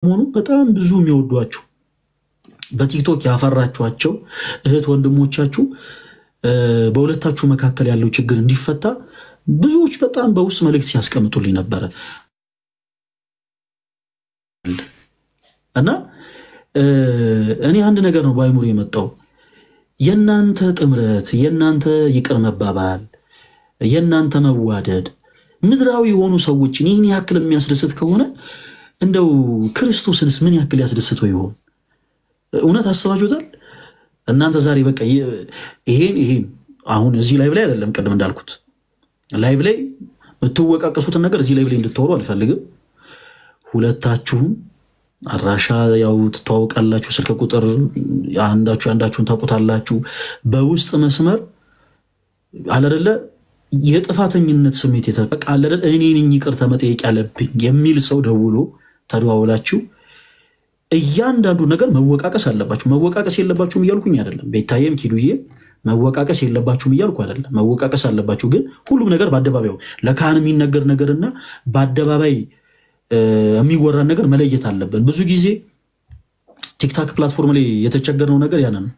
ሆኑ በጣም ብዙ የሚወዷችሁ በቲክቶክ ያፈራችኋቸው እህት ወንድሞቻችሁ በሁለታችሁ መካከል ያለው ችግር እንዲፈታ ብዙዎች በጣም በውስጥ መልእክት ሲያስቀምጡልኝ ነበር እና እኔ አንድ ነገር ነው ባይሙር የመጣው የናንተ ጥምረት የናንተ ይቅር መባባል የናንተ መዋደድ ምድራዊ የሆኑ ሰዎችን ይህን ያክል የሚያስደስት ከሆነ እንደው ክርስቶስንስ ምን ያክል ያስደስተው ይሆን እውነት አስባችሁታል እናንተ ዛሬ በቃ ይሄን አሁን እዚህ ላይቭ ላይ አይደለም ቀደም እንዳልኩት ላይቭ ላይ የምትወቃቀሱትን ነገር እዚህ ላይቭ ላይ እንድትወሩ አልፈልግም ሁለታችሁም አራሻ ያው ተዋውቃላችሁ ስልክ ቁጥር አንዳችሁን ታውቁታላችሁ በውስጥ መስመር አለደለ የጥፋተኝነት ስሜት የተበቃለለ እኔ ነኝ ይቅርታ መጠየቅ ያለብኝ የሚል ሰው ደውሎ ተደዋውላችሁ እያንዳንዱ ነገር መወቃቀስ አለባችሁ መወቃቀስ የለባችሁም ይያልኩኝ አይደለም ቤታየም ኪዱዬ መወቃቀስ የለባችሁም ይያልኩ አይደለም መወቃቀስ አለባችሁ ግን ሁሉም ነገር በአደባባዩ ለካህን የሚነገር ነገርና በአደባባይ የሚወራ ነገር መለየት አለበት ብዙ ጊዜ ቲክቶክ ፕላትፎርም ላይ የተቸገረው ነገር ያነ ነው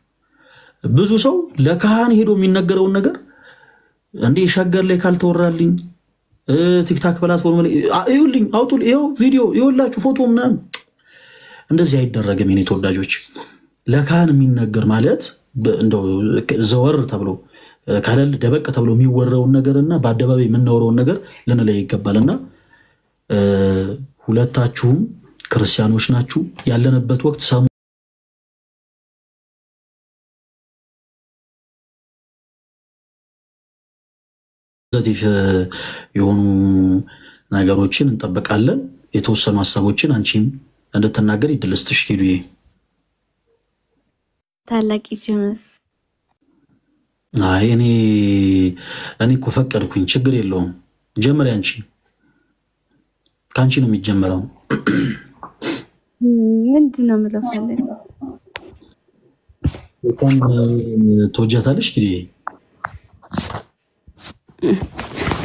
ብዙ ሰው ለካህን ሄዶ የሚነገረው ነገር እንዴ ሸገር ላይ ካልተወራልኝ ቲክቶክ ፕላትፎርም ላይ ይውልኝ አውጡል ይው ቪዲዮ ይውላችሁ ፎቶ ምናምን እንደዚህ አይደረግም የኔ ተወዳጆች ለካህን የሚነገር ማለት እንደው ዘወር ተብሎ ካለል ደበቅ ተብሎ የሚወራው ነገርና በአደባባይ የምንወራው ነገር ለነለይ ይገባልና ሁለታችሁም ክርስቲያኖች ናችሁ ያለንበት ወቅት ሳሙ ዘቲፍ የሆኑ ነገሮችን እንጠብቃለን የተወሰኑ ሐሳቦችን አንቺም እንድትናገር ይድልስትሽ ኪዱዬ ታላቅ ይጀምር አይ እኔ እኮ ፈቀድኩኝ ችግር የለውም ጀመር ያንቺ ካንቺ ነው የሚጀምረው ምንድነው ምለፈለ በጣም ተወጃታለሽ ኪዱዬ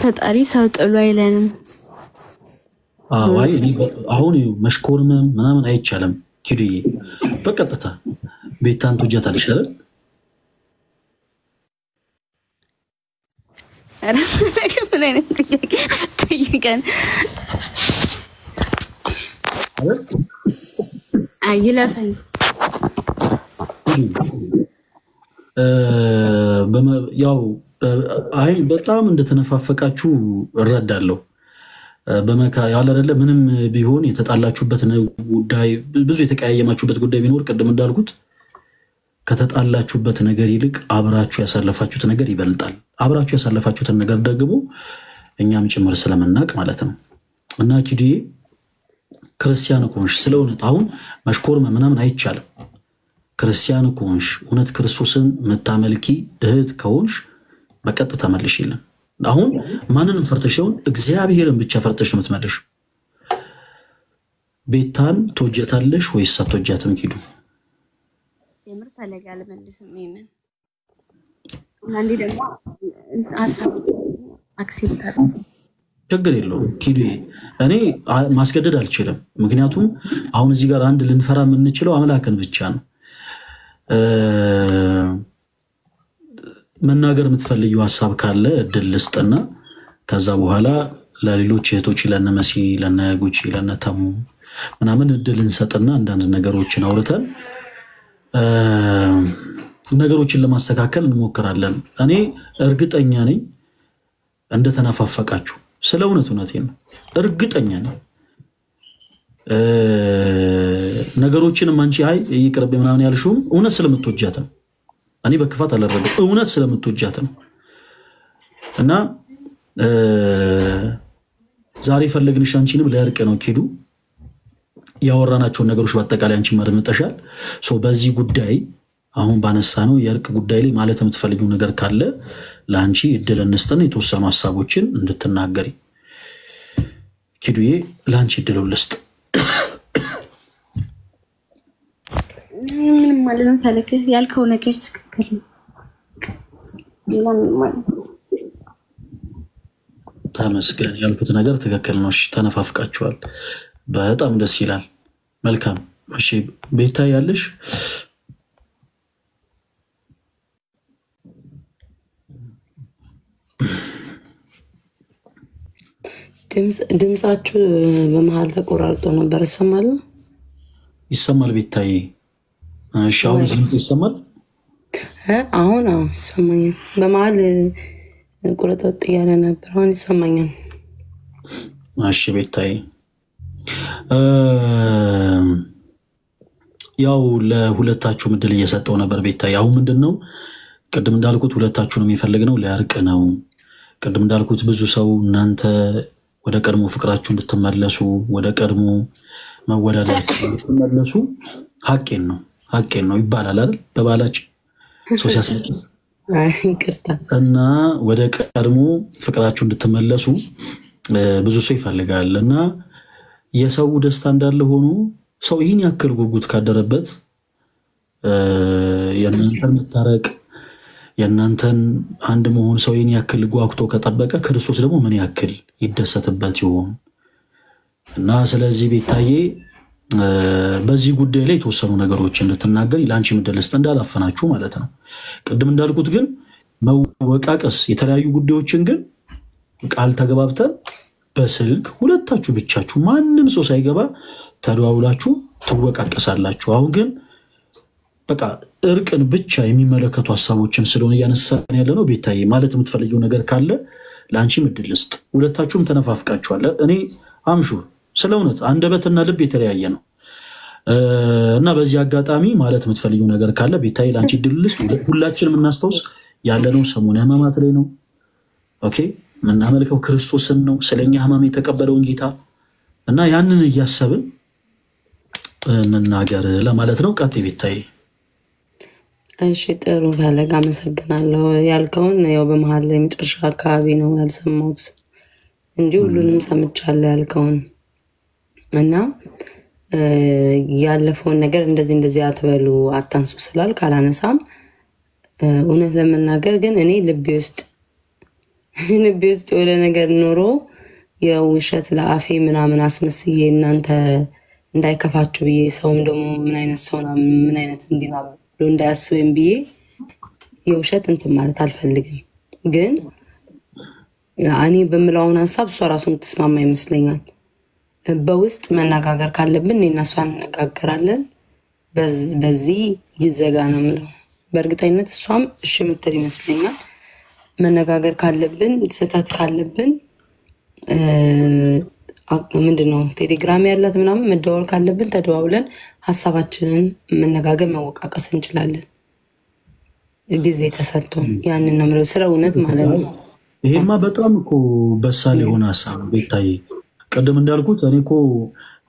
ፈጣሪ ሰው ጥሎ አይለንም አይ አሁን መሽኮርም ምናምን አይቻለም ኪዱዬ በቀጥታ ቤታን ተወጃታለሽ አይደል ምን አይነት ጥያቄ ጠይቀን አይለፈኝ ያው አይ በጣም እንደተነፋፈቃችሁ እረዳለሁ በመካ ያለ አይደለ ምንም ቢሆን የተጣላችሁበት ጉዳይ ብዙ የተቀያየማችሁበት ጉዳይ ቢኖር ቀደም እንዳልኩት ከተጣላችሁበት ነገር ይልቅ አብራችሁ ያሳለፋችሁት ነገር ይበልጣል አብራችሁ ያሳለፋችሁት ነገር ደግሞ እኛም ጭምር ስለምናቅ ማለት ነው እና ኪዱዬ ክርስቲያን ኮንሽ ስለውነት አሁን መሽኮር ምናምን አይቻልም ክርስቲያን ኮንሽ እውነት ክርስቶስን መታመልኪ እህት ከሆንሽ በቀጥታ መልሽልን አሁን ማንንም ፈርተሽውን እግዚአብሔርን ብቻ ፈርተሽ ነው የምትመልሽ ቤታን ተወጀታለሽ ወይስ አትወጃትም ኪዱ የምር ፈለጋለ መልስም ነኝ አንዴ ደግሞ አሳብ አክሴፕት ችግር የለውም ኪዱዬ እኔ ማስገደድ አልችልም ምክንያቱም አሁን እዚህ ጋር አንድ ልንፈራ የምንችለው አምላክን ብቻ ነው መናገር የምትፈልጊው ሐሳብ ካለ እድል ልስጥና ከዛ በኋላ ለሌሎች እህቶች ለነመሲ ለነጉቺ ለነተሙ ምናምን እድል እንሰጥና አንዳንድ ነገሮችን አውርተን ነገሮችን ለማስተካከል እንሞክራለን እኔ እርግጠኛ ነኝ እንደተናፋፈቃችሁ ስለ እውነቴን ነው እርግጠኛ ነኝ ነገሮችንም አንቺ አይ ይቅርብ ምናምን ያልሽውም እውነት ስለምትወጃት ነው እኔ በክፋት አላረገም እውነት ስለምትወጃት ነው እና ዛሬ ፈለግንሽ አንቺንም ለእርቅ ነው ኪዱ ያወራናቸው ነገሮች በአጠቃላይ አንቺ ማድመጥሻል ሶ በዚህ ጉዳይ አሁን ባነሳ ነው የእርቅ ጉዳይ ላይ ማለት የምትፈልጊው ነገር ካለ ለአንቺ እድል እንስጥና የተወሰኑ ሐሳቦችን እንድትናገሪ ኪዱዬ ለአንቺ እድል ልስጥ ምንም ማለት ነው ፈለክ ያልከው ነገር ትክክል ነው ተመስገን ያልኩት ነገር ትክክል ነው እሺ ተነፋፍቃችኋል በጣም ደስ ይላል መልካም እሺ ቤታ ያለሽ ድምጻችሁ በመሃል ተቆራርጦ ነበር ይሰማል ቤታዬ እሺ አሁን ድምጽ ይሰማል አሁን ይሰማኛል በመሃል ቁርጥጥ ያለ ነበር አሁን ይሰማኛል እሺ ቤታዬ ያው ለሁለታችሁ ምድል እየሰጠው ነበር ቤታዬ አሁን ምንድነው ቅድም እንዳልኩት ሁለታችሁንም ይፈልግነው ለእርቅ ነው ቅድም እንዳልኩት ብዙ ሰው እናንተ ወደ ቀድሞ ፍቅራችሁ እንድትመለሱ ወደ ቀድሞ መወዳደራችሁ እንድትመለሱ ሐቄን ነው ይባላል አይደል በባላችን ሶሲያስ ይቅርታ እና ወደ ቀድሞ ፍቅራችሁ እንድትመለሱ ብዙ ሰው ይፈልጋልና የሰው ደስታ እንዳለ ሆኖ ሰው ይህን ያክል ጉጉት ካደረበት የእናንተን መታረቅ የእናንተን አንድ መሆን ሰው ይህን ያክል ጓጉቶ ከጠበቀ ክርስቶስ ደግሞ ምን ያክል ይደሰትበት ይሆን እና ስለዚህ ቤታዬ በዚህ ጉዳይ ላይ የተወሰኑ ነገሮችን እንድትናገር ላንቺ ምድልስት እንዳላፈናችሁ ማለት ነው ቅድም እንዳልኩት ግን መወቃቀስ የተለያዩ ጉዳዮችን ግን ቃል ተገባብተን በስልክ ሁለታችሁ ብቻችሁ ማንንም ሰው ሳይገባ ተደዋውላችሁ ትወቃቀሳላችሁ አሁን ግን በቃ እርቅን ብቻ የሚመለከቱ ሐሳቦችን ስለሆነ ያነሳን ያለነው ቤታዬ ማለት የምትፈልጊው ነገር ካለ ላንቺ ምድልስት ሁለታችሁም ተነፋፍቃችኋል እኔ አምሹ ስለውነት አንደበትና ልብ የተለያየ ነው እና በዚህ አጋጣሚ ማለት የምትፈልጊው ነገር ካለ ቤታዬ ላንቺ ድልልስት ሁላችንም እናስተውስ ያለነው ሰሞኑ ህማማት ላይ ነው ኦኬ ምናመልከው ክርስቶስን ነው ስለኛ ህማም የተቀበለውን ጌታ እና ያንን እያሰብን እንናገር ለማለት ነው ቀጥ ቤታዬ እሺ ጥሩ ፈለጋ መሰግናለሁ ያልከውን ያው በመሃል ላይ መጨረሻ አካባቢ ነው ያልሰማሁት እንጂ ሁሉንም ሰምቻለሁ ያልከውን እና ያለፈውን ነገር እንደዚህ አትበሉ አታንሱ ስላል ካላነሳም እውነት ለመናገር ግን እኔ ልቤ ውስጥ ወደ ነገር ኖሮ የውሸት ለአፌ ምናምን አስመስዬ እናንተ እንዳይከፋችሁ ብዬ ሰውም ደግሞ ምን አይነት ሰው ነው ምን አይነት እንዲና ብሎ እንዳያስበኝ ብዬ የውሸት እንትን ማለት አልፈልግም ግን እኔ በምላውን ሐሳብ እሷ ራሱ ተስማማ ይመስለኛል በውስጥ መነጋገር ካለብን እኔና እሷ እንነጋገራለን በዚህ ይዘጋ ነው የምለው በእርግጠኝነት እሷም እሺ የምትል ይመስለኛል መነጋገር ካለብን ስህተት ካለብን ምንድነው ቴሌግራም ያላት ምናምን መደዋወል ካለብን ተደዋውለን ሐሳባችንን መነጋገር መወቃቀስ እንችላለን ጊዜ ተሰጥቶን ያንን ነው የምለው ስለ እውነት ማለት ነው ይሄማ በጣም እኮ በሳል የሆነ ሐሳብ ቤታዬ ቀደም እንዳልኩት እኔ እኮ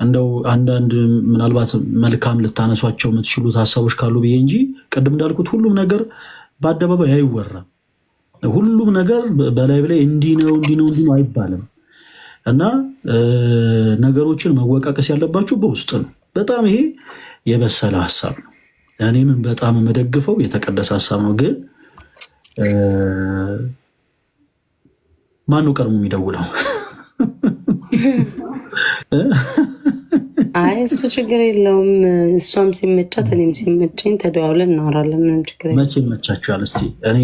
እንደው አንዳንድ ምናልባት መልካም ልታነሷቸው የምትችሉት ሐሳቦች ካሉ ብዬ እንጂ ቀደም እንዳልኩት ሁሉም ነገር በአደባባይ አይወራም ሁሉም ነገር በላይ ላይ እንዲህ ነው አይባልም እና ነገሮችን መወቃቀስ ያለባችሁ በውስጥ ነው በጣም ይሄ የበሰለ ሐሳብ ነው እኔም በጣም መደግፈው የተቀደሰ ሐሳብ ነው ግን ማን ነው ቀርሞ የሚደውለው አይ እሱ ችግር የለውም እሷም ሲመቻት እኔም ሲመቸኝ ተደዋውለን እናወራለን ምንም ችግር የለም መቼ ይመቻችኋል እስቲ እኔ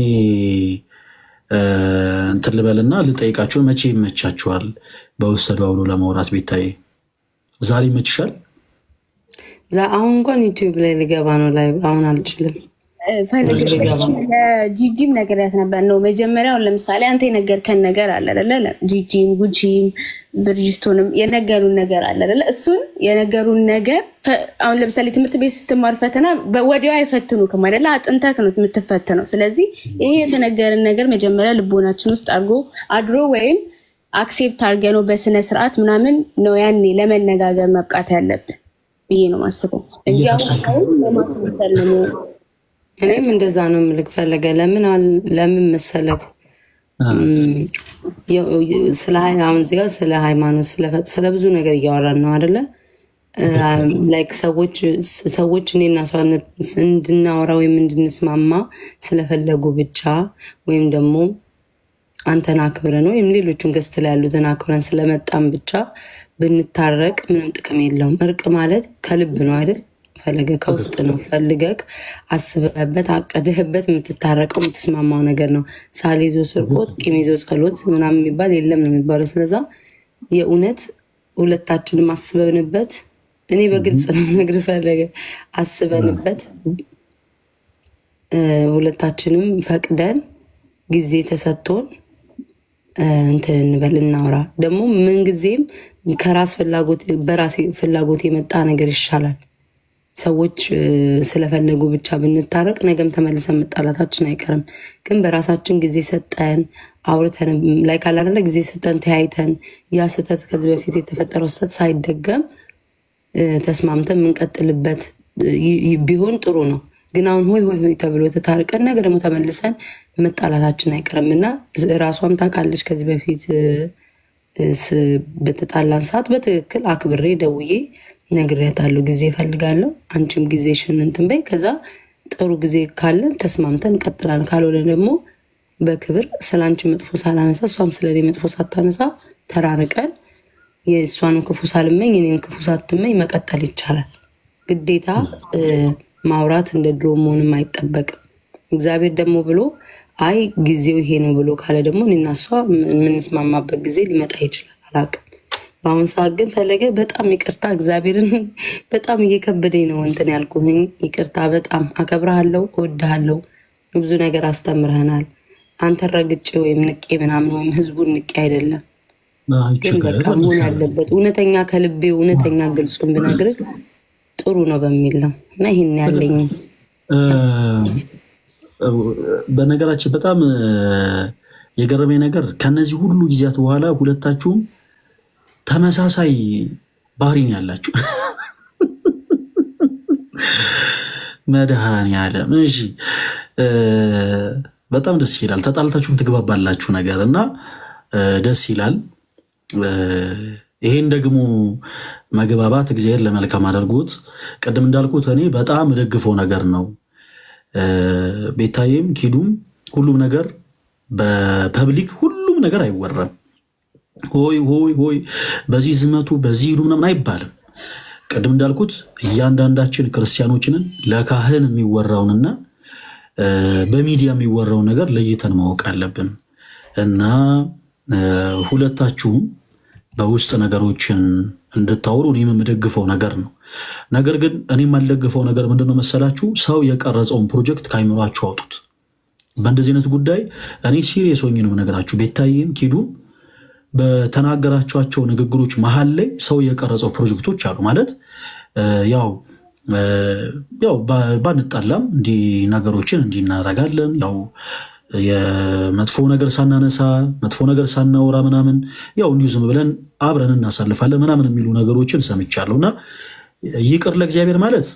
እንትን ልበልና ልጠይቃችሁ መቼ ይመቻችኋል በውስጥ ተደዋውሎ ለማውራት ቤታዬ ዛሬ ይመችሻል አሁን እንኳን ዩቲዩብ ላይ ልገባ ነው ላይ አሁን አልችልም ጂጂም ነገርያት ነበር ነው መጀመሪያው ለምሳሌ አንተ የነገርከን ነገር አለ አይደለ ጂጂም ጉጂም ብርጅስቶንም የነገሩን ነገር አለ አይደለ እሱን የነገሩን ነገር አሁን ለምሳሌ ትምህርት ቤት ስትማር ፈተና ወዲያው አይፈትኑ ከማይደለ አጥንተህ ነው የምትፈተነው ስለዚህ ይሄ የተነገረን ነገር መጀመሪያ ልቦናችን ውስጥ አድሮ ወይም አክሴፕት አድርገነው በስነ ስርዓት ምናምን ነው ያኔ ለመነጋገር መብቃት ያለብን ብዬ ነው ማስበው እንጂ አሁን ለማስመሰል ነው እኔም እንደዛ ነው ምልክ ፈለገ ለምን መሰለክ አሁን እዚህ ጋር ስለ ሃይማኖት ስለ ብዙ ነገር እያወራን ነው አይደለ ላይክ ሰዎች እኔና እሷ እንድናወራ ወይም እንድንስማማ ስለፈለጉ ብቻ ወይም ደግሞ አንተን አክብረን ወይም ሌሎቹን ገስት ላይ ያሉትን አክብረን ስለመጣን ብቻ ብንታረቅ ምንም ጥቅም የለውም። እርቅ ማለት ከልብ ነው አይደል? ፈለገ ከውስጥ ነው። ፈልገክ አስበህበት አቀደህበት የምትታረቀው የምትስማማው ነገር ነው። ሳል ይዞ ስርቆት፣ ቂም ይዞ ጸሎት ምናምን የሚባል የለም ነው የሚባለው። ስለዛ የእውነት ሁለታችንም አስበንበት እኔ በግልጽ ነው ነገር ፈለገ አስበንበት ሁለታችንም ፈቅደን ጊዜ ተሰጥቶን እንትን እንበል እናውራ። ደግሞ ምን ጊዜም ከራስ ፍላጎት በራስ ፍላጎት የመጣ ነገር ይሻላል። ሰዎች ስለፈለጉ ብቻ ብንታረቅ ነገም ተመልሰን መጣላታችን አይቀርም። ግን በራሳችን ጊዜ ሰጠን አውርተን ላይ ካላረለ ጊዜ ሰጠን ተያይተን ያ ስህተት ከዚህ በፊት የተፈጠረው ስህተት ሳይደገም ተስማምተን ምንቀጥልበት ቢሆን ጥሩ ነው። ግን አሁን ሆይ ተብሎ ተታርቀን ነገር ደግሞ ተመልሰን መጣላታችን አይቀርምና ራሷም ታውቃለች ከዚህ በፊት በተጣላን ሰዓት በትክክል አክብሬ ደውዬ ነግሬያታለሁ። ጊዜ ፈልጋለሁ አንቺም ጊዜሽን እንትን በይ። ከዛ ጥሩ ጊዜ ካለን ተስማምተን እንቀጥላለን። ካልሆነ ደግሞ በክብር ስላንቺ መጥፎ ሳላነሳ እሷም ስለኔ መጥፎ ሳታነሳ ተራርቀን የእሷንም ክፉ ሳልመኝ እኔም ክፉ ሳትመኝ መቀጠል ይቻላል። ግዴታ ማውራት እንደ ድሮ መሆንም አይጠበቅም። እግዚአብሔር ደግሞ ብሎ አይ ጊዜው ይሄ ነው ብሎ ካለ ደግሞ እኔና እሷ የምንስማማበት ጊዜ ሊመጣ ይችላል። አላውቅም። በአሁን ሰዓት ግን ፈለገ በጣም ይቅርታ እግዚአብሔርን በጣም እየከበደኝ ነው እንትን ያልኩኝ። ይቅርታ በጣም አከብርሃለሁ፣ እወድሃለሁ። ብዙ ነገር አስተምረህናል። አንተ ረግጬ ወይም ንቄ ምናምን ወይም ህዝቡን ንቄ አይደለም። ግን በቃ ምን ያለበት እውነተኛ ከልቤ እውነተኛ ግልጹን ብነግርህ ጥሩ ነው በሚል ነው እና ይሄን ያለኝ። በነገራችን በጣም የገረመኝ ነገር ከነዚህ ሁሉ ጊዜያት በኋላ ሁለታችሁም ተመሳሳይ ባህሪ ነው ያላችሁ። መድኃኒዓለም እሺ፣ በጣም ደስ ይላል። ተጣልታችሁም ትግባባላችሁ ነገር እና ደስ ይላል። ይሄን ደግሞ መግባባት እግዚአብሔር ለመልካም አድርጎት ቀደም እንዳልኩት እኔ በጣም ደግፈው ነገር ነው። ቤታዬም ኪዱም ሁሉም ነገር በፐብሊክ ሁሉም ነገር አይወራም። ሆይ በዚህ ዝመቱ በዚህ ሂዱ ምናምን አይባልም። ቀደም እንዳልኩት እያንዳንዳችን ክርስቲያኖችን ለካህን የሚወራውንና በሚዲያ የሚወራውን ነገር ለይተን ማወቅ አለብን እና ሁለታችሁም በውስጥ ነገሮችን እንድታወሩ እኔም የምደግፈው ነገር ነው። ነገር ግን እኔ የማልደግፈው ነገር ምንድነው መሰላችሁ? ሰው የቀረጸውን ፕሮጀክት ካይምሯችሁ አውጡት። በእንደዚህ አይነት ጉዳይ እኔ ሲሪየስ ሆኜ ነው ነገራችሁ። ቤታዬም ኪዱም በተናገራቸው ንግግሮች መሃል ላይ ሰው የቀረጸው ፕሮጀክቶች አሉ ማለት ያው ባንጣላም እንዲ ነገሮችን እንዲናረጋለን ያው የመጥፎ ነገር ሳናነሳ መጥፎ ነገር ሳናወራ ምናምን ያው እንዲሁ ዝም ብለን አብረን እናሳልፋለን ምናምን የሚሉ ነገሮችን ሰምቻለሁና ይቅር ለእግዚአብሔር ማለት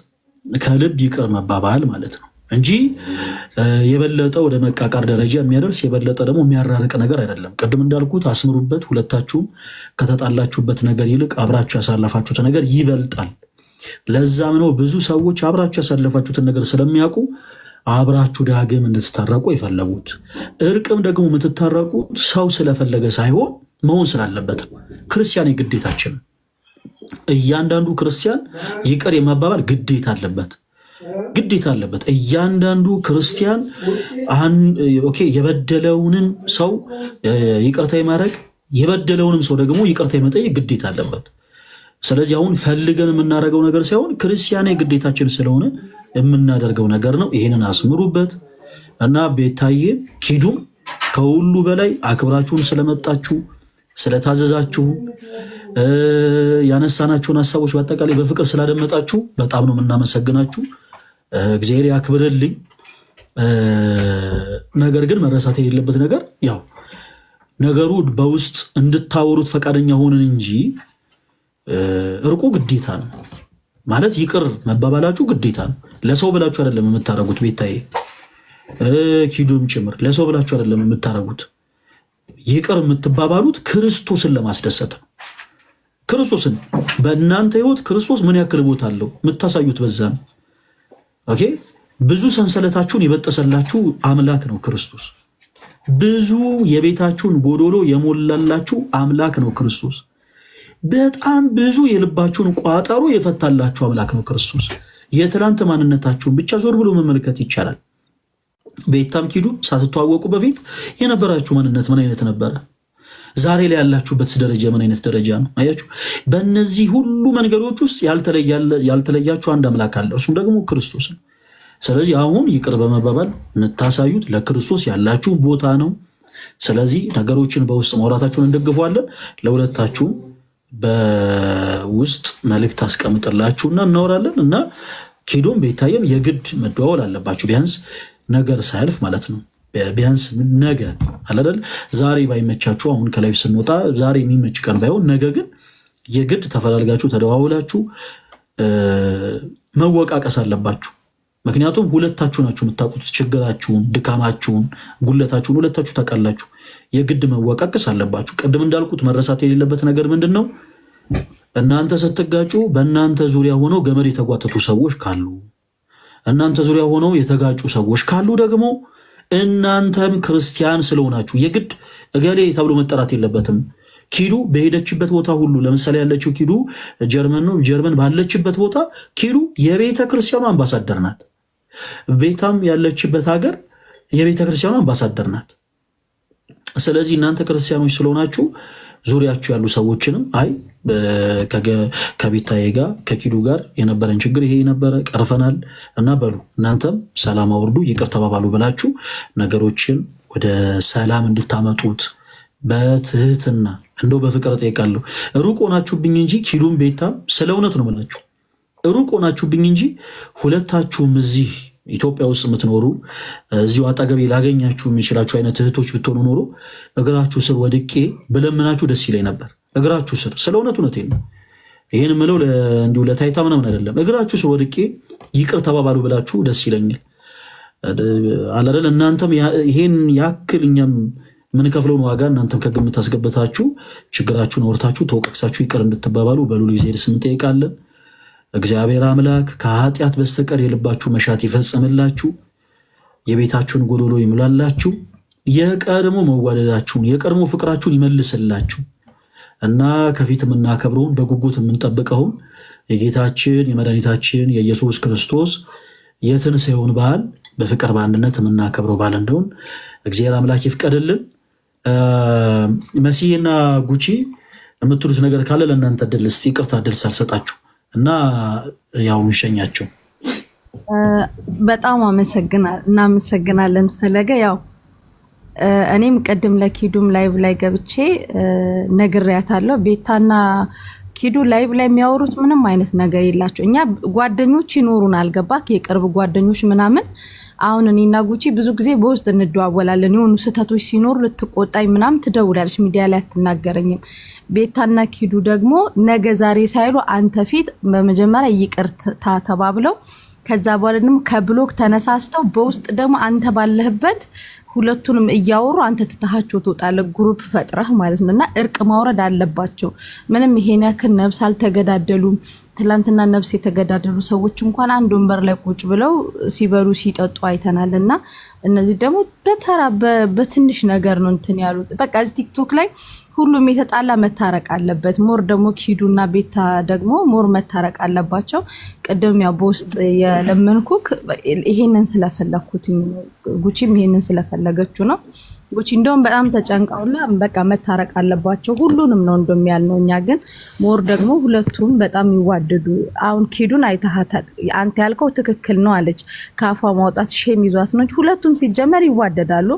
ከልብ ይቅር መባባል ማለት ነው እንጂ የበለጠ ወደ መቃቃር ደረጃ የሚያደርስ የበለጠ ደግሞ የሚያራርቅ ነገር አይደለም። ቀደም እንዳልኩት አስምሩበት። ሁለታችሁም ከተጣላችሁበት ነገር ይልቅ አብራችሁ ያሳለፋችሁት ነገር ይበልጣል። ለዛም ነው ብዙ ሰዎች አብራችሁ ያሳለፋችሁትን ነገር ስለሚያውቁ አብራችሁ ዳግም እንድትታረቁ ይፈልጉት። እርቅም ደግሞ የምትታረቁት ሰው ስለፈለገ ሳይሆን መሆን ስላለበት ክርስቲያን ግዴታችን። እያንዳንዱ ክርስቲያን ይቅር የመባባል ግዴታ አለበት። እያንዳንዱ ክርስቲያን ኦኬ የበደለውንም ሰው ይቅርታ የማድረግ የበደለውንም ሰው ደግሞ ይቅርታ የመጠየቅ ግዴታ አለበት። ስለዚህ አሁን ፈልገን የምናደርገው ነገር ሳይሆን ክርስቲያናዊ ግዴታችን ስለሆነ የምናደርገው ነገር ነው። ይሄንን አስምሩበት እና ቤታዬ ኪዱም ከሁሉ በላይ አክብራችሁን ስለመጣችሁ ስለታዘዛችሁ ያነሳናችሁን ሐሳቦች በአጠቃላይ በፍቅር ስላደመጣችሁ በጣም ነው የምናመሰግናችሁ። እግዚአብሔር ያክብርልኝ። ነገር ግን መረሳት የሌለበት ነገር ያው ነገሩ በውስጥ እንድታወሩት ፈቃደኛ ሆነን እንጂ እርቁ ግዴታ ነው ማለት ይቅር መባባላችሁ ግዴታ ነው። ለሰው ብላችሁ አይደለም የምታረጉት። ቤታዬ ኪዱም ጭምር ለሰው ብላችሁ አይደለም የምታረጉት። ይቅር የምትባባሉት ክርስቶስን ለማስደሰት ነው። ክርስቶስን በእናንተ ህይወት ክርስቶስ ምን ያክል ቦታ አለው የምታሳዩት በዛ ነው። ኦኬ ብዙ ሰንሰለታችሁን የበጠሰላችሁ አምላክ ነው ክርስቶስ። ብዙ የቤታችሁን ጎዶሎ የሞላላችሁ አምላክ ነው ክርስቶስ። በጣም ብዙ የልባችሁን ቋጠሮ የፈታላችሁ አምላክ ነው ክርስቶስ። የትላንት ማንነታችሁን ብቻ ዞር ብሎ መመልከት ይቻላል። ቤታም ኪዱ ሳትተዋወቁ በፊት የነበራችሁ ማንነት ምን አይነት ነበረ? ዛሬ ላይ ያላችሁበት ደረጃ ምን አይነት ደረጃ ነው? አያችሁ፣ በእነዚህ ሁሉ መንገዶች ውስጥ ያልተለያችሁ አንድ አምላክ አለ፣ እርሱም ደግሞ ክርስቶስ ነው። ስለዚህ አሁን ይቅር በመባባል የምታሳዩት ለክርስቶስ ያላችሁን ቦታ ነው። ስለዚህ ነገሮችን በውስጥ ማውራታችሁን እንደግፈዋለን። ለሁለታችሁም በውስጥ መልእክት አስቀምጥላችሁና እናወራለን እና ኪዶም ቤታየም የግድ መደዋወል አለባችሁ፣ ቢያንስ ነገር ሳያልፍ ማለት ነው። ቢያንስ ነገ አይደል ዛሬ ባይመቻችሁ አሁን ከላይ ስንወጣ ዛሬ የሚመች ቀን ባይሆን ነገ ግን የግድ ተፈላልጋችሁ ተደዋውላችሁ መወቃቀስ አለባችሁ። ምክንያቱም ሁለታችሁ ናችሁ የምታውቁት ችግራችሁን፣ ድካማችሁን፣ ጉለታችሁን ሁለታችሁ ታውቃላችሁ። የግድ መወቃቀስ አለባችሁ። ቅድም እንዳልኩት መረሳት የሌለበት ነገር ምንድነው? እናንተ ስትጋጩ በእናንተ ዙሪያ ሆነው ገመድ የተጓተቱ ሰዎች ካሉ፣ እናንተ ዙሪያ ሆነው የተጋጩ ሰዎች ካሉ ደግሞ እናንተም ክርስቲያን ስለሆናችሁ የግድ እገሌ ተብሎ መጠራት የለበትም። ኪዱ በሄደችበት ቦታ ሁሉ ለምሳሌ ያለችው ኪዱ ጀርመን ነው። ጀርመን ባለችበት ቦታ ኪዱ የቤተ ክርስቲያኑ አምባሳደር ናት። ቤታም ያለችበት ሀገር የቤተ ክርስቲያኑ አምባሳደር ናት። ስለዚህ እናንተ ክርስቲያኖች ስለሆናችሁ ዙሪያችሁ ያሉ ሰዎችንም አይ ከቤታዬ ጋር ከኪዱ ጋር የነበረን ችግር ይሄ ነበረ ቀርፈናል እና በሉ እናንተም ሰላም አውርዱ ይቅር ተባባሉ ብላችሁ ነገሮችን ወደ ሰላም እንድታመጡት በትህትና እንደው በፍቅር ጠይቃለሁ። ሩቅ ሆናችሁብኝ እንጂ ኪዱም ቤታም ስለ እውነት ነው ማለት ሩቅ ሆናችሁብኝ እንጂ ሁለታችሁም እዚህ ኢትዮጵያ ውስጥ የምትኖሩ እዚሁ አጠገቤ ላገኛችሁ የሚችላችሁ አይነት እህቶች ብትሆኑ ኖሮ እግራችሁ ስር ወድቄ በለምናችሁ ደስ ይለኝ ነበር። እግራችሁ ስር ስለ እውነቴን ነው። ይሄን ምለው እንዲሁ ለታይታ ምናምን አይደለም። እግራችሁ ስር ወድቄ ይቅር ተባባሉ ብላችሁ ደስ ይለኛል አይደል? እናንተም ይሄን ያክል እኛም ምን ከፍለውን ዋጋ እናንተም ከግምት አስገብታችሁ ችግራችሁን አውርታችሁ ተወቀሳችሁ ይቅር እንድትባባሉ በሉል ጊዜ ስም እንጠይቃለን። እግዚአብሔር አምላክ ከኃጢአት በስተቀር የልባችሁ መሻት ይፈጽምላችሁ፣ የቤታችሁን ጎዶሎ ይሙላላችሁ፣ የቀድሞ መዋደዳችሁን የቀድሞ ፍቅራችሁን ይመልስላችሁ እና ከፊት የምናከብረውን በጉጉት የምንጠብቀውን የጌታችን የመድኃኒታችን የኢየሱስ ክርስቶስ የትንሣኤውን በዓል በፍቅር በአንድነት የምናከብረው በዓል እንደሆነ እግዚአብሔር አምላክ ይፍቀድልን። መሲና ጉቺ የምትሉት ነገር ካለ ለእናንተ ድል እስቲ ይቅርታ ድል ሳልሰጣችሁ እና ያው እንሸኛቸው። በጣም እናመሰግናለን ፈለገ። ያው እኔም ቀደም ለኪዱም ላይቭ ላይ ገብቼ ነግሬያታለሁ። ቤታና ኪዱ ላይቭ ላይ የሚያወሩት ምንም አይነት ነገር የላቸው። እኛ ጓደኞች ይኖሩናል፣ ገባክ? የቅርብ ጓደኞች ምናምን። አሁን እኔና ጉቺ ብዙ ጊዜ በውስጥ እንደዋወላለን። የሆኑ ስህተቶች ሲኖር ልትቆጣኝ ምናምን ትደውላለች፣ ሚዲያ ላይ አትናገረኝም። ቤታና ኪዱ ደግሞ ነገ ዛሬ ሳይሉ አንተ ፊት በመጀመሪያ ይቅርታ ተባብለው ከዛ በኋላ ደግሞ ከብሎክ ተነሳስተው በውስጥ ደግሞ አንተ ባለህበት ሁለቱንም እያወሩ አንተ ተታሃቸው ተጣለ ግሩፕ ፈጥረህ ማለት ነውና እርቅ ማውረድ አለባቸው። ምንም ይሄን ያክል ነፍስ አልተገዳደሉም። ትላንትና ነፍስ የተገዳደሉ ሰዎች እንኳን አንድ ወንበር ላይ ቁጭ ብለው ሲበሉ ሲጠጡ አይተናልና እነዚህ ደግሞ በተራ በትንሽ ነገር ነው እንትን ያሉት። በቃ እዚህ ቲክቶክ ላይ ሁሉም የተጣላ መታረቅ አለበት። ሞር ደግሞ ኪዱና ቤታ ደግሞ ሞር መታረቅ አለባቸው። ቀደም ያው በውስጥ የለመንኩክ ይሄንን ስለፈለኩት ጉቺም ይሄንን ስለፈለገችው ነው። ጉቺ እንደውም በጣም ተጨንቃውና በቃ መታረቅ አለባቸው ሁሉንም ነው እንደሚያልነው። እኛ ግን ሞር ደግሞ ሁለቱም በጣም ይዋደዱ። አሁን ኪዱን አይተሃታል። አንተ ያልከው ትክክል ነው አለች። ካፏ ማውጣት ሼም ይዟት ነው። ሁለቱም ሲጀመር ይዋደዳሉ።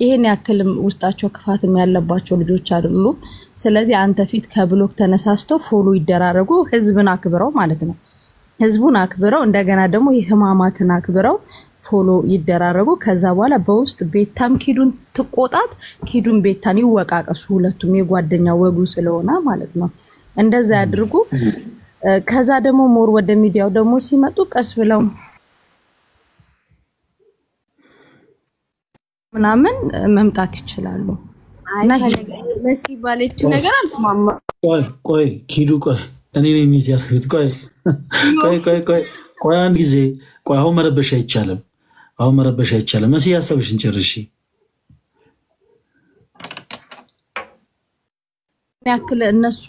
ይሄን ያክልም ውስጣቸው ክፋትም ያለባቸው ልጆች አይደሉም። ስለዚህ አንተ ፊት ከብሎክ ተነሳስተው ፎሎ ይደራረጉ፣ ህዝብን አክብረው ማለት ነው። ህዝቡን አክብረው እንደገና ደግሞ የህማማትን አክብረው ፎሎ ይደራረጉ። ከዛ በኋላ በውስጥ ቤታም ኪዱን ትቆጣት፣ ኪዱን ቤታን ይወቃቀሱ። ሁለቱም የጓደኛ ወጉ ስለሆነ ማለት ነው። እንደዛ ያድርጉ። ከዛ ደግሞ ሞር ወደ ሚዲያው ደግሞ ሲመጡ ቀስ ብለው ምናምን መምጣት ይችላሉ። እና መሲ ባለችው ነገር አልስማማ። ቆይ ኪዱ ቆይ እኔ ነኝ የሚያርፉት። ቆይ አንድ ጊዜ ቆይ። አሁን መረበሽ አይቻልም። መሲ ያሰብሽን ጨርሺ። ያክል እነሱ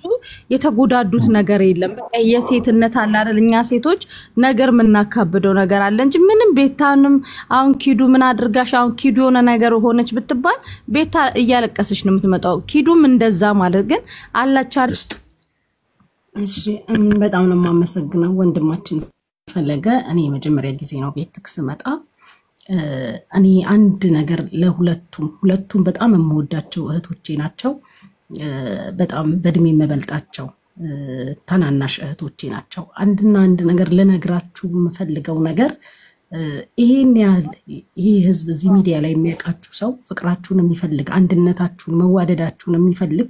የተጎዳዱት ነገር የለም። በቃ የሴትነት አለ አይደል? እኛ ሴቶች ነገር ምናካብደው ነገር አለ እንጂ ምንም ቤታንም አሁን ኪዱ ምን አድርጋሽ አሁን ኪዱ የሆነ ነገር ሆነች ብትባል ቤታ እያለቀሰች ነው የምትመጣው። ኪዱም እንደዛ ማለት ግን አላቻ እሺ በጣም ነው የማመሰግነው ወንድማችን ፈለገ። እኔ መጀመሪያ ጊዜ ነው ቤትክ ስመጣ እኔ አንድ ነገር ለሁለቱም በጣም የምወዳቸው እህቶቼ ናቸው። በጣም በእድሜ መበልጣቸው ታናናሽ እህቶቼ ናቸው። አንድ ነገር ለነግራችሁ የምፈልገው ነገር ይሄን ያህል ይሄ ህዝብ እዚህ ሚዲያ ላይ የሚያውቃችሁ ሰው ፍቅራችሁን የሚፈልግ አንድነታችሁን መዋደዳችሁን የሚፈልግ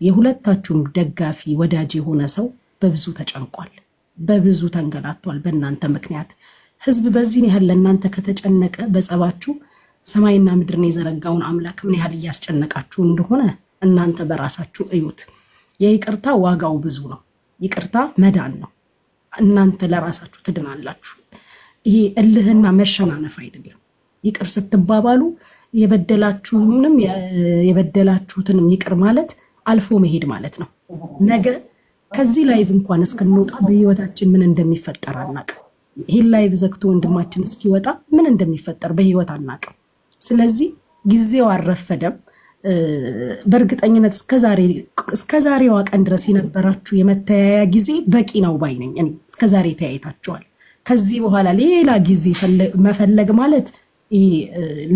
የሁለታችሁም ደጋፊ ወዳጅ የሆነ ሰው በብዙ ተጨንቋል፣ በብዙ ተንገላቷል በእናንተ ምክንያት። ህዝብ በዚህ ያህል ለእናንተ ከተጨነቀ በጸባችሁ ሰማይና ምድርን የዘረጋውን አምላክ ምን ያህል እያስጨነቃችሁ እንደሆነ እናንተ በራሳችሁ እዩት። የይቅርታ ዋጋው ብዙ ነው። ይቅርታ መዳን ነው። እናንተ ለራሳችሁ ትድናላችሁ። ይሄ እልህና መሸናነፍ አይደለም። ይቅር ስትባባሉ የበደላችሁትንም ይቅር ማለት አልፎ መሄድ ማለት ነው። ነገ ከዚህ ላይቭ እንኳን እስከንወጣ በህይወታችን ምን እንደሚፈጠር አናውቅም። ይሄን ላይቭ ዘግቶ ወንድማችን እስኪወጣ ምን እንደሚፈጠር በህይወት አናውቅም። ስለዚህ ጊዜው አረፈደም። በእርግጠኝነት እስከዛሬዋ ቀን ድረስ የነበራችሁ የመተያያ ጊዜ በቂ ነው ባይ ነኝ እኔ። እስከዛሬ ተያይታችኋል። ከዚህ በኋላ ሌላ ጊዜ መፈለግ ማለት ይሄ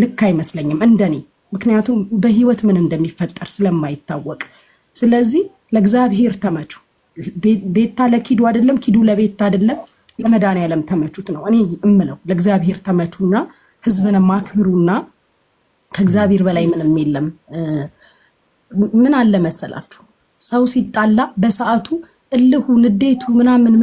ልክ አይመስለኝም እንደኔ። ምክንያቱም በህይወት ምን እንደሚፈጠር ስለማይታወቅ። ስለዚህ ለእግዚአብሔር ተመቹ። ቤታ ለኪዱ አይደለም፣ ኪዱ ለቤታ አይደለም፣ ለመድኃኒዓለም ተመቹት ነው እኔ እምለው። ለእግዚአብሔር ተመቹና ህዝብን ማክብሩና ከእግዚአብሔር በላይ ምንም የለም። ምን አለ መሰላችሁ ሰው ሲጣላ በሰዓቱ እልሁ ንዴቱ ምናምን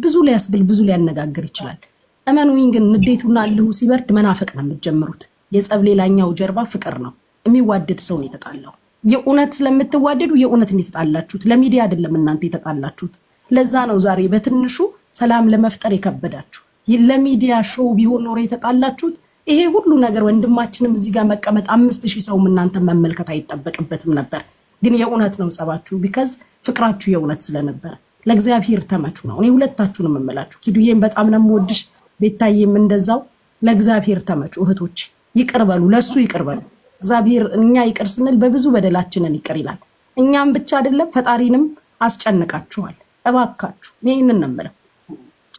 ብዙ ሊያስብል ብዙ ሊያነጋግር ይችላል። እመኑኝ ግን ንዴቱና እልሁ ሲበርድ መናፈቅ ነው የምትጀምሩት። የጸብ ሌላኛው ጀርባ ፍቅር ነው። የሚዋደድ ሰው ነው የተጣላው። የኡነት ስለምትዋደዱ የኡነት እንድትጣላችሁት ለሚዲያ አይደለም እናንተ የተጣላችሁት። ለዛ ነው ዛሬ በትንሹ ሰላም ለመፍጠር የከበዳችሁ። ለሚዲያ ሾው ቢሆን ኖሮ የተጣላችሁት ይሄ ሁሉ ነገር ወንድማችንም እዚህ ጋር መቀመጥ 5000 ሰው እናንተ መመልከት አይጠበቅበትም ነበር። ግን የኡነት ነው ጸባችሁ because ፍቅራችሁ የኡነት ስለነበር። ለእግዚአብሔር ተመቹ ነው እኔ ሁለታችሁንም እመላችሁ። ኪዱዬም በጣም ነው የምወድሽ፣ ቤታዬም እንደዛው። ለእግዚአብሔር ተመቹ እህቶች። ይቅርበሉ፣ ለሱ ይቅርበሉ። እግዚአብሔር እኛ ይቅር ስንል በብዙ በደላችንን ይቅር ይላል። እኛም ብቻ አይደለም ፈጣሪንም አስጨንቃችኋል። እባካችሁ ይሄንን ነው የምለው።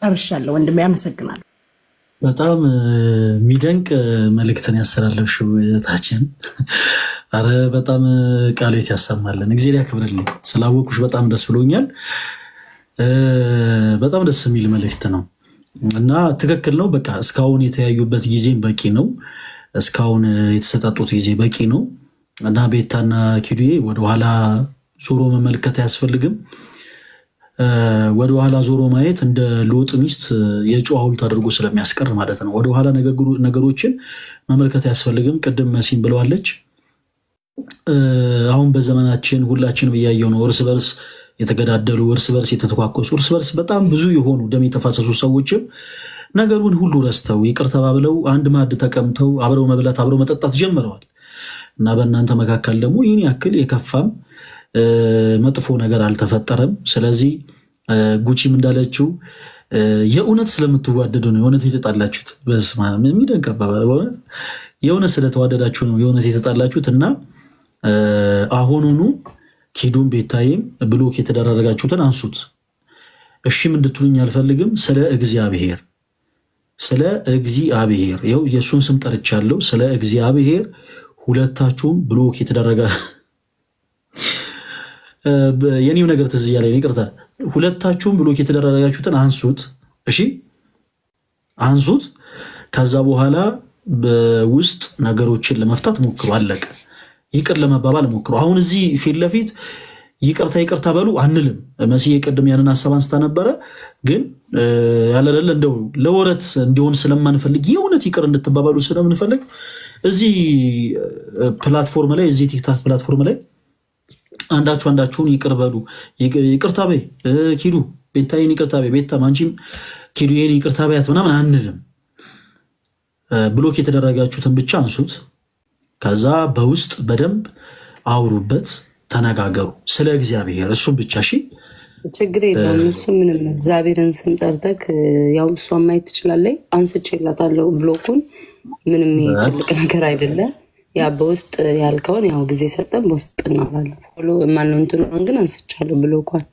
ጨርሻለሁ ወንድሜ፣ አመሰግናለሁ። በጣም የሚደንቅ መልእክትን ያስተላለፍሽው እህታችን። አረ በጣም ቃሌት ያሰማልን። እግዚአብሔር ያክብርልኝ። ስላወኩሽ በጣም ደስ ብሎኛል። በጣም ደስ የሚል መልእክት ነው እና ትክክል ነው። በቃ እስካሁን የተያዩበት ጊዜም በቂ ነው። እስካሁን የተሰጣጡት ጊዜ በቂ ነው እና ቤታና ኪዱዬ ወደ ኋላ ዞሮ መመልከት አያስፈልግም። ወደ ኋላ ዞሮ ማየት እንደ ሎጥ ሚስት የጨው ሐውልት አድርጎ ስለሚያስቀር ማለት ነው። ወደ ኋላ ነገሮችን መመልከት አያስፈልግም። ቅድም መሲም ብለዋለች። አሁን በዘመናችን ሁላችንም ያየው ነው። እርስ በርስ የተገዳደሉ፣ እርስ በርስ የተተኳኮሱ፣ እርስ በርስ በጣም ብዙ የሆኑ ደም የተፋሰሱ ሰዎችም ነገሩን ሁሉ ረስተው ይቅር ተባብለው አንድ ማዕድ ተቀምጠው አብረው መብላት አብረው መጠጣት ጀምረዋል እና በእናንተ መካከል ደግሞ ይህን ያክል የከፋም መጥፎ ነገር አልተፈጠረም። ስለዚህ ጉቺም እንዳለችው የኡነት ስለምትዋደዱ ነው የኡነት የተጣላችሁት። በስመ አብ የሚደንቅ አባባል። በእውነት የኡነት ስለተዋደዳችሁ ነው የኡነት የተጣላችሁት እና አሁኑኑ ኪዱም ቤታዬም ብሎክ የተደረጋችሁትን አንሱት። እሺም እንድትሉኝ አልፈልግም። ስለ እግዚአብሔር ይኸው የሱን ስም ጠርቻለሁ። ስለ እግዚአብሔር ሁለታችሁም ብሎክ የተደረጋ የኔው ነገር ትዝ ያለኝ ይቅርታ። ሁለታችሁም ብሎክ የተደረጋችሁትን አንሱት። እሺ አንሱት። ከዛ በኋላ በውስጥ ነገሮችን ለመፍታት ሞክሩ። አለቀ። ይቅር ለመባባል ሞክሩ። አሁን እዚህ ፊት ለፊት ይቅርታ በሉ አንልም። መሲዬ ቅድም ያንን ሐሳብ አንስታ ነበረ። ግን ያለለ እንደው ለወረት እንዲሆን ስለማንፈልግ የእውነት ይቅር እንድትባባሉ ስለምንፈልግ እዚህ ፕላትፎርም ላይ እዚህ ቲክታክ ፕላትፎርም ላይ አንዳችሁን ይቅር በሉ። ይቅርታ በይ ኪዱ፣ ቤታዬን ይቅርታ በይ፣ ቤታም አንቺም ኪዱዬን ይቅርታ በያት ምናምን አንልም። ብሎክ የተደረጋችሁትን ብቻ አንሱት። ከዛ በውስጥ በደንብ አውሩበት፣ ተነጋገሩ ስለ እግዚአብሔር እሱ ብቻ እሺ ችግር የለውም እሱ ምንም እግዚአብሔርን ስም ጠርተክ ያው እሷ ማየት ትችላለች አንስቼላታለሁ ብሎኩን ምንም ይፈልቅ ነገር አይደለም ያ በውስጥ ያልከውን ያው ጊዜ ሰጠን በውስጥ እናወራለን ፎሎ ማንነው እንትኑን ግን አንስቻለሁ ብሎኳን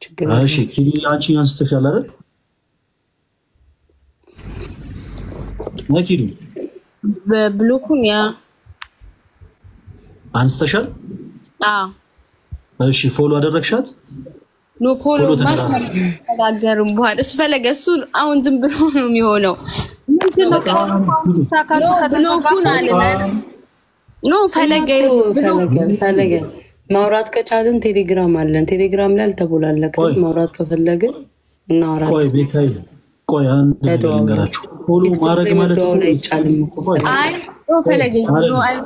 ችግር እሺ ኪዲ አንቺ አንስተሻል አይደል ማኪዱ በብሎኩን ያ አንስተሻል እሺ ፎሎ አደረግሻት ኖ ፎሎ ማስተናገርም በኋላ እሱ ፈለገ እሱ አሁን ዝም ብሎ ነው የሚሆነው ምንድነው ብሎኩን አለ ኖ ፈለገ ማውራት ከቻልን ቴሌግራም አለን ቴሌግራም ላይ አልተቦላለከም ማውራት ከፈለግን እናወራለን ቆይ ቤታይ ቆይ አንድ ነገራችሁ ፎሎ ማድረግ ማለት ነው አይቻልም እኮ አይ ኖ ፈለገ ኖ አይ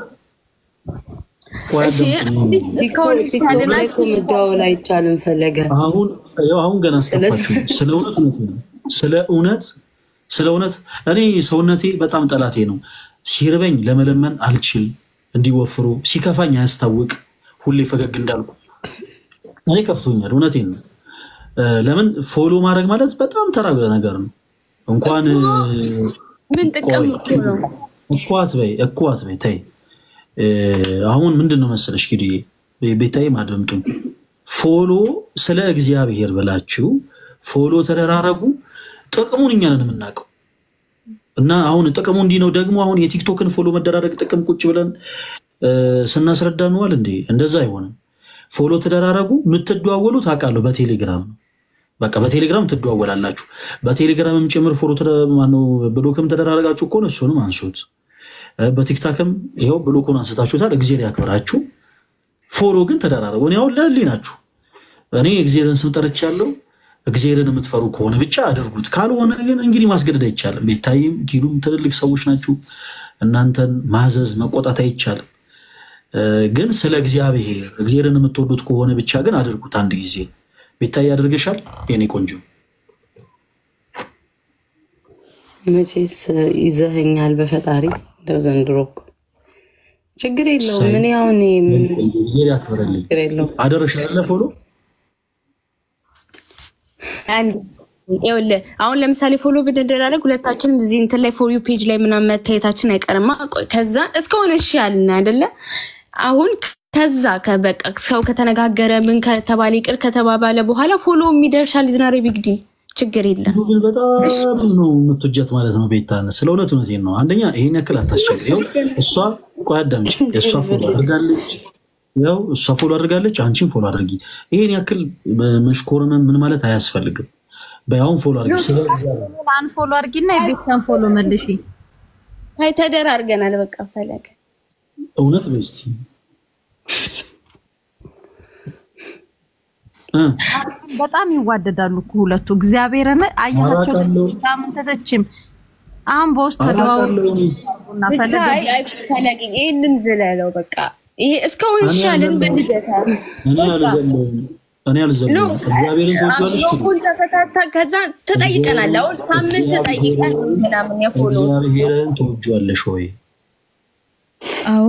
እሺ ቲክቶክ መደዋወል አይቻልም ፈለገ አሁን ገና አስተፋችሁ ስለ እውነት እኔ ሰውነቴ በጣም ጠላቴ ነው ሲርበኝ ለመለመን አልችል እንዲወፍሩ ሲከፋኝ አያስታውቅ ሁሌ ፈገግ እንዳልኩ እኔ ከፍቶኛል እውነቴን ነው ለምን ፎሎ ማድረግ ማለት በጣም ተራ ነገር ነው እንኳን ምን ጥቅም ነው እኳት በይ ታይ አሁን ምንድነው መሰለሽ ኪዲ ቤታይ ማድምጡኝ ፎሎ ስለ እግዚአብሔር ብላችሁ ፎሎ ተደራረጉ ጥቅሙን እኛ ነን የምናውቀው እና አሁን ጥቅሙ እንዲ ነው ደግሞ አሁን የቲክቶክን ፎሎ መደራረግ ጥቅም ቁጭ ብለን ስናስረዳ ነዋል እንዴ እንደዛ አይሆንም ፎሎ ተደራረጉ ምትደዋወሉት አቃለው በቴሌግራም ነው በቃ በቴሌግራም ትደዋወላላችሁ በቴሌግራምም ጭምር ፎሎ ማነው ብሎክም ተደራረጋችሁ እኮ ነው እሱንም አንሱት በቲክታክም ይሄው ብሎኩን አንስታችሁታል እግዚአብሔር ያክብራችሁ ፎሎ ግን ተደራረጉ ነው ለሊናችሁ እኔ እግዚአብሔርን ስም ጠርቻለሁ እግዚአብሔርን የምትፈሩ ከሆነ ብቻ አድርጉት ካልሆነ ግን እንግዲህ ማስገደድ አይቻልም ቤታይም ኪዱም ትልልቅ ሰዎች ናችሁ እናንተን ማዘዝ መቆጣት አይቻልም ግን ስለ እግዚአብሔርን የምትወዱት ከሆነ ብቻ ግን አድርጉት አንድ ጊዜ ቤታይ ያደርገሻል የኔ ቆንጆ መቼስ ይዘኸኛል በፈጣሪ ደዘንድሮክ ችግር የለውም ምን ያውን እግዚአብሔር ያክብርልኝ አደረሻለ ፎሎ አንድ ይወለ አሁን ለምሳሌ ፎሎ ብንደራረግ ሁለታችንም እዚህ እንትን ላይ ፎር ዩ ፔጅ ላይ ምናምን መታየታችን አይቀርማ ከዛ እስከሆነ እሺ ያልና አይደለ አሁን ከዛ ከበቃ ሰው ከተነጋገረ ምን ከተባለ ይቅር ከተባባለ በኋላ ፎሎ የሚደርሻል ዝናሬ ቢግዲ ችግር የለም በጣም ነው የምትወጀት ማለት ነው ቤታን ስለ እውነቴን ነው አንደኛ ይሄን ያክል አታስቸግሪው እሷ ቆያዳምጪ እሷ ፎሎ አድርጋለች አንቺን ፎሎ አድርጊ ይሄን ያክል መሽኮርም ምን ማለት አያስፈልግም በያውን ፎሎ አድርጊ ስለዚህ ማን ፎሎ አድርጊና የቤታን ፎሎ መልሺ ታይ ተደራርገናል በቃ ፈለገ እውነት በስቲ በጣም ይዋደዳሉ ሁለቱ እግዚአብሔርን አያቸው ታምን ተተችም አሁን በውስጥ ተደዋውሉና ፈለገ ይሄንን ዝለለው በቃ ይሄ እስካሁን ሻልን በልደታ እኔ አልዘለው እግዚአብሔርን ተወጇልሽ ከዛ ተጠይቀናል አሁን ሳምንት ተጠይቀን ምናምን ያፎሎ እግዚአብሔርን ተወጇልሽ ወይ አዎ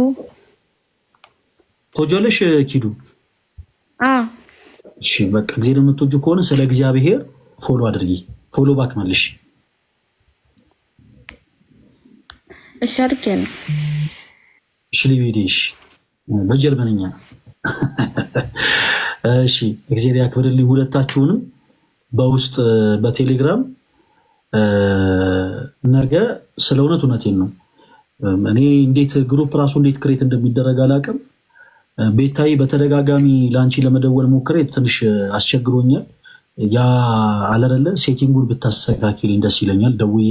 ተወጇልሽ ኪዱ እሺ በቃ እግዚአብሔርን የምትወጁ ከሆነ ስለ እግዚአብሔር ፎሎ አድርጊ ፎሎ ባክ መልሽ እሺ አድርገን እሺ ሊቪዲሽ በጀርመንኛ እሺ እግዚአብሔር ያክብርልኝ ሁለታችሁንም በውስጥ በቴሌግራም ነገ ስለ እውነቴን ነው እኔ እንዴት ግሩፕ ራሱ እንዴት ክሬት እንደሚደረግ አላቀም ቤታይ በተደጋጋሚ ላንቺ ለመደወል ሞክሬ ትንሽ አስቸግሮኛል ያ አለረለ ሴቲንጉን ብታስተካክልኝ ደስ ይለኛል ደውዬ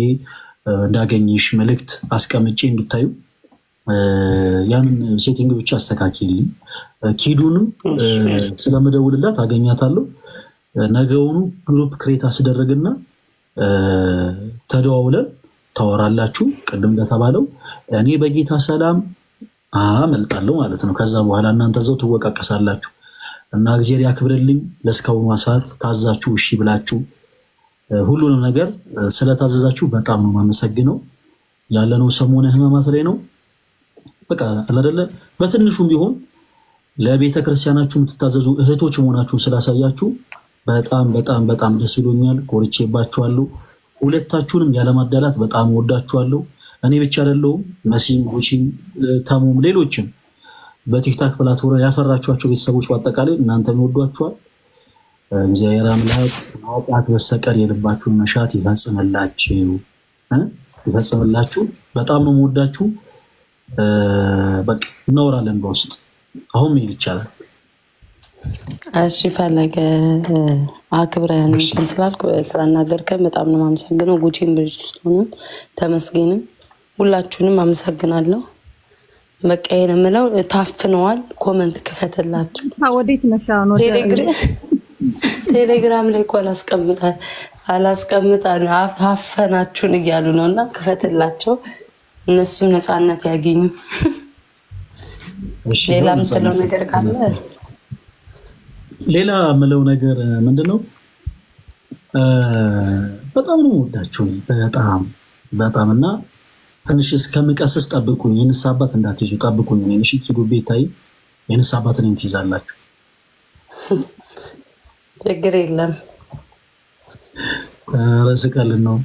እንዳገኝሽ መልእክት አስቀምጬ እንድታዩ ያን ሴቲንግ ብቻ አስተካክልኝ ኪዱንም ስለመደውልላት አገኛታለሁ ነገውኑ ግሩፕ ክሬት አስደረግና ተደዋውለን ታወራላችሁ ቅድም እንደተባለው እኔ በጌታ ሰላም አመልጣለሁ ማለት ነው ከዛ በኋላ እናንተ ዘው ትወቃቀሳላችሁ እና እግዚአብሔር ያክብርልኝ ለስካውኑ ሰዓት ታዛችሁ እሺ ብላችሁ ሁሉንም ነገር ስለታዘዛችሁ በጣም ነው ማመሰግነው ያለነው ሰሞነ ህማማት ላይ ነው በቃ አይደለ በትንሹም ቢሆን ለቤተ ክርስቲያናችሁ የምትታዘዙ እህቶች መሆናችሁን ስላሳያችሁ በጣም በጣም በጣም ደስ ብሎኛል። ኮርቼባችኋለሁ። ሁለታችሁንም ያለማዳላት በጣም ወዳችኋለሁ። እኔ ብቻ አይደለሁም፣ መሲም፣ ጉቺም፣ ታሙም ሌሎችም በቲክታክ ፕላትፎርም ያፈራችኋቸው ቤተሰቦች በአጠቃላይ እናንተም ይወዷችኋል። እግዚአብሔር አምላክ ማውጣት በስተቀር የልባችሁን መሻት ይፈጽምላችሁ። በጣም ነው የምወዳችሁ። በቃ እናወራለን በውስጥ አሁን ምን ይቻላል? እሺ ፈለገ አክብረን ስላልኩ ስላናገርከን በጣም ነው የማመሰግነው። ጉቺም ብርጅስቶንም ተመስገንም ሁላችሁንም አመሰግናለሁ። በቃ የምለው ታፍነዋል። ኮሜንት ክፈትላችሁ። ወዴት ነሻው ነው? ቴሌግራም ላይ እኮ አላስቀምጣለሁ አፈናችሁን እያሉ ነውና ክፈትላቸው፣ እነሱ ነፃነት ያገኙ። ሌላ ምትለው ነገር ካለ? ሌላ ምለው ነገር ምንድነው? በጣም ነው ወዳችሁ በጣምና ትንሽ እስከምቀስስ ጠብቁኝ። የንስሐ አባት እንዳትይዙ ጠብቁኝ። እሺ ኪዱ ቤታይ የንስሐ አባትን እንትይዛላችሁ። ችግር የለም። ረስቀልን ነው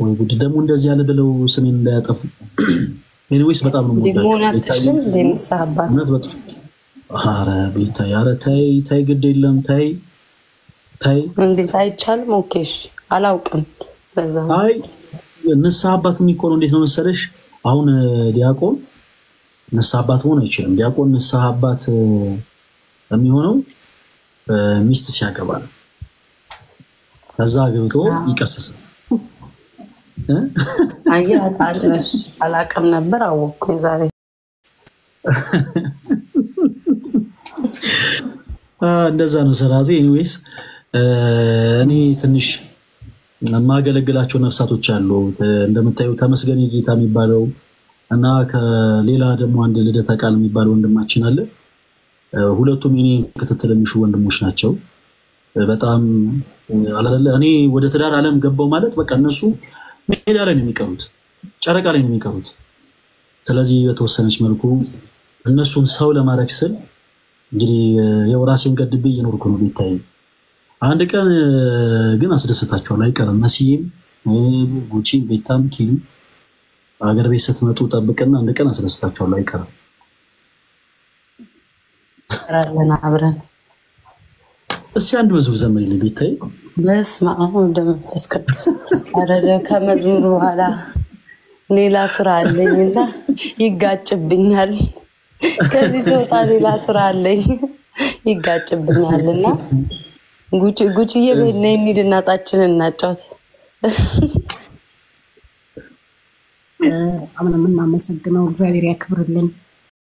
ወይ ጉድ ደግሞ እንደዚህ ያለ ብለው ስሜን እንዳያጠፉ። ኤኒዌይስ በጣም ነው ወዳችሁ የንስሐ አባት አረ ቤታይ አረ ታይ ግድ የለም ታይ እንዴት አይቻልም? ኦኬሽ አላውቅም። በዛ አይ ንስሐ አባት የሚቆነው እንዴት ነው መሰለሽ? አሁን ዲያቆን ንስሐ አባት መሆን አይችልም። ዲያቆን ንስሐ አባት የሚሆነው ሚስት ሲያገባ ነው። ከዛ አግብቶ ይቀሰሳል። አላውቅም ነበር፣ አወቅኩኝ ዛሬ። እንደዛ ነው ስራቴ። ኤኒዌይስ እኔ ትንሽ ማገለግላቸው ነፍሳቶች አሉ። እንደምታዩ ተመስገን ጌታ የሚባለው እና ከሌላ ደግሞ አንድ ልደታ ቃል የሚባል ወንድማችን አለ። ሁለቱም እኔ ክትትል የሚሹ ወንድሞች ናቸው። በጣም አላለ እኔ ወደ ትዳር ዓለም ገባው ማለት በቃ እነሱ ሜዳ ላይ ነው የሚቀሩት፣ ጨረቃ ላይ ነው የሚቀሩት። ስለዚህ በተወሰነች መልኩ እነሱን ሰው ለማድረግ ስል እንግዲህ የራሴን ገድቤ እየኖርኩ ነው። ቤታይ አንድ ቀን ግን አስደስታቸዋለሁ አይቀርም። መሲም ጉቺም ቤታም ኪሉ አገር ቤት ስትመጡ ጠብቅና አንድ ቀን አስደስታቸዋለሁ አይቀርም። አብረን እስኪ አንድ መዝሙር ዘምሪልኝ ቤታይ። በስመ አብ ወወልድ ወመንፈስ ቅዱስ። አረደ ከመዝሙሩ በኋላ ሌላ ስራ አለኝና ይጋጭብኛል። ከዚህ ስወጣ ሌላ ስራ አለኝ ይጋጭብኛልና ጉቺዬ በእኔ እንሂድና ጣችንን እናጫውት። አሁን የምናመሰግነው እግዚአብሔር ያክብርልን።